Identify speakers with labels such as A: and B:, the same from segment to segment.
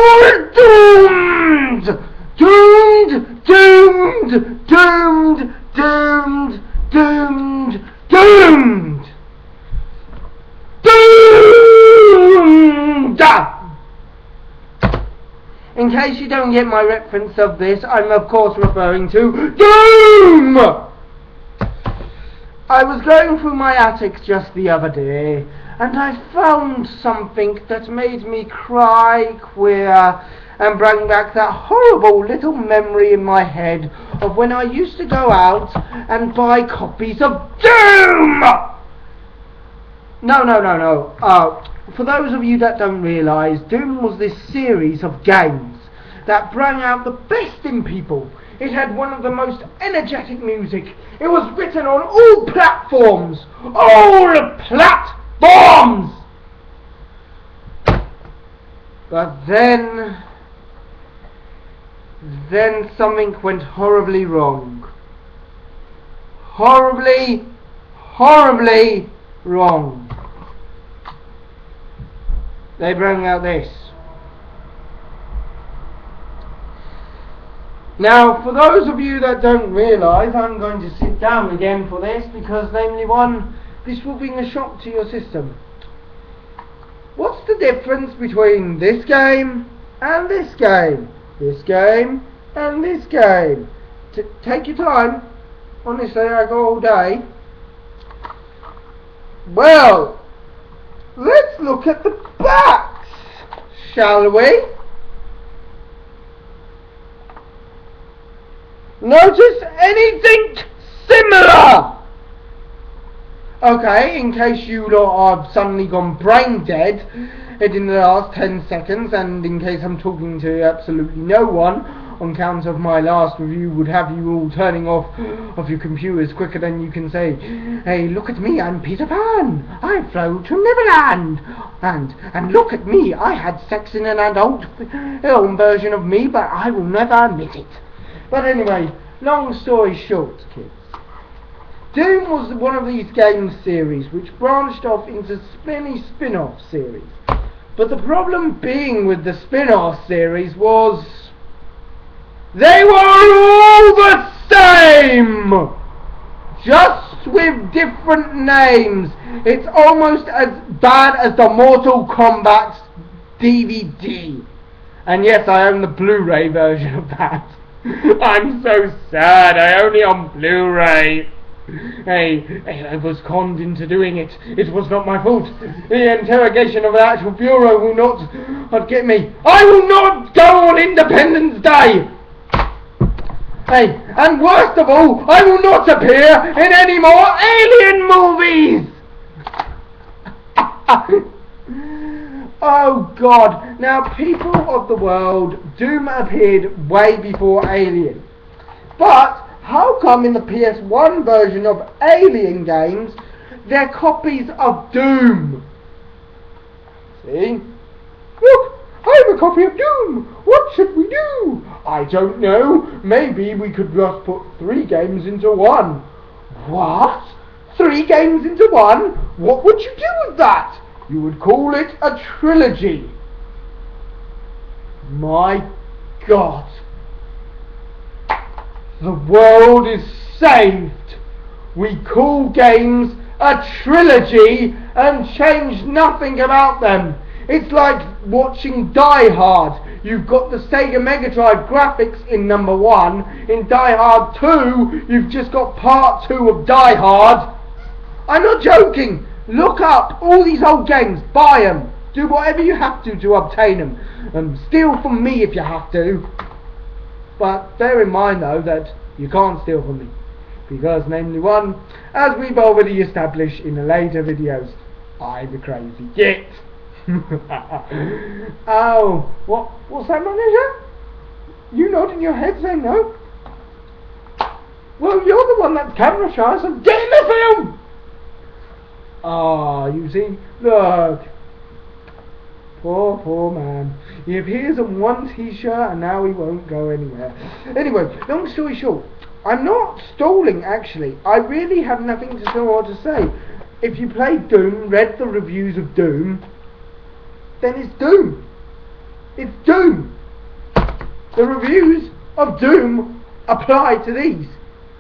A: all doomed! Doomed! Doomed! Doomed! Doomed! Doomed! Doomed! Doomed! In case you don't get my reference of this, I'm of course referring to Doom! I was going through my attic just the other day, and I found something that made me cry queer and bring back that horrible little memory in my head of when I used to go out and buy copies of Doom! No. For those of you that don't realise, Doom was this series of games that brought out the best in people. It had one of the most energetic music. It was written on all platforms. All platforms! But then something went horribly wrong. Horribly wrong. They bring out this. Now, for those of you that don't realise, I'm going to sit down again for this because, namely one, this will bring a shock to your system. What's the difference between this game and this game? This game and this game? Take your time. Honestly, I go all day. Well, let's look at the backs, shall we? Notice anything similar? Okay, in case you lot have suddenly gone brain dead in the last 10 seconds, and in case I'm talking to absolutely no one, on account of my last review would have you all turning off of your computers quicker than you can say, hey, look at me, I'm Peter Pan, I flew to Neverland, and look at me, I had sex in an adult film version of me, but I will never admit it. But anyway, long story short, kids, Doom was one of these game series which branched off into many spin-off series. But the problem being with the spin-off series was they were all the same! Just with different names. It's almost as bad as the Mortal Kombat DVD. And yes, I own the Blu-ray version of that. I'm so sad, I only on Blu-ray. Hey, I was conned into doing it. It was not my fault. The interrogation of the actual bureau will not get me. I will not go on Independence Day. Hey, and worst of all, I will not appear in any more Alien movies. Oh God. Now, people of the world, Doom appeared way before Alien. But how come in the PS1 version of Alien games, they're copies of Doom? See? Look, I have a copy of Doom. What should we do? I don't know. Maybe we could just put 3 games into one. What? 3 games into one? What would you do with that? You would call it a trilogy. My God. The world is saved. We call games a trilogy and change nothing about them. It's like watching Die Hard. You've got the Sega Mega Drive graphics in number 1. In Die Hard 2, you've just got part 2 of Die Hard. I'm not joking. Look up all these old games. Buy them. Do whatever you have to obtain them. Steal from me if you have to. But bear in mind though that you can't steal from me. Because namely one, as we've already established in the later videos, I'm a crazy git. Oh, what's that, manager? You nodding your head saying no? Well, you're the one that's camera shy, so get in the film! Ah, you see, look. Poor man. He appears on one t-shirt and now he won't go anywhere. Anyway, long story short, I'm not stalling actually. I really have nothing to say. If you played Doom, read the reviews of Doom, then it's Doom. It's Doom. The reviews of Doom apply to these.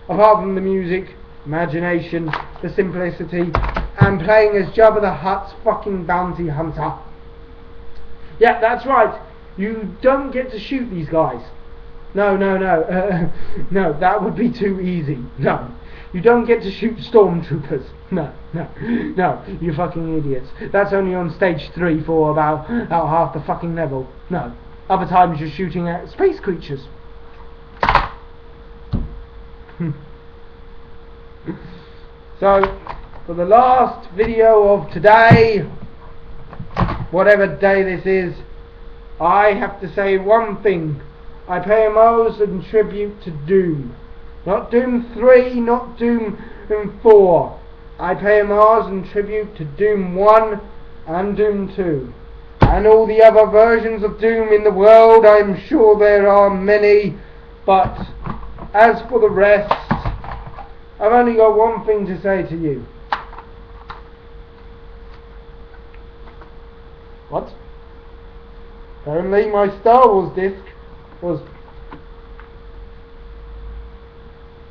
A: Apart from the music, imagination, the simplicity, and playing as Jabba the Hutt's fucking bounty hunter. Yeah, that's right. You don't get to shoot these guys. No. No, that would be too easy. No. You don't get to shoot stormtroopers. No. You fucking idiots. That's only on stage 3 for about half the fucking level. No. Other times you're shooting at space creatures. So, for the last video of today, whatever day this is, I have to say one thing. I pay homage and tribute to Doom. Not Doom 3, not Doom 4. I pay homage and tribute to Doom 1 and Doom 2. And all the other versions of Doom in the world. I'm sure there are many. But as for the rest, I've only got one thing to say to you. What? Apparently my Star Wars disc was...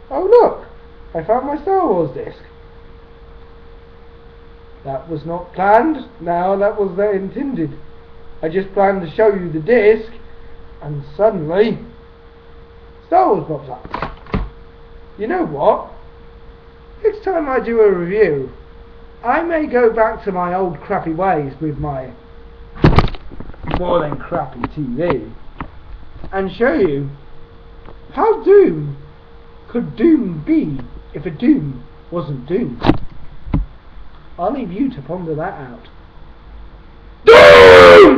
A: Oh look! I found my Star Wars disc. That was not planned. Now that was intended. I just planned to show you the disc, and suddenly Star Wars pops up. You know what? Next time I do a review, I may go back to my old crappy ways with my more than crappy TV and show you how Doom could Doom be if a Doom wasn't Doom. I'll leave you to ponder that out.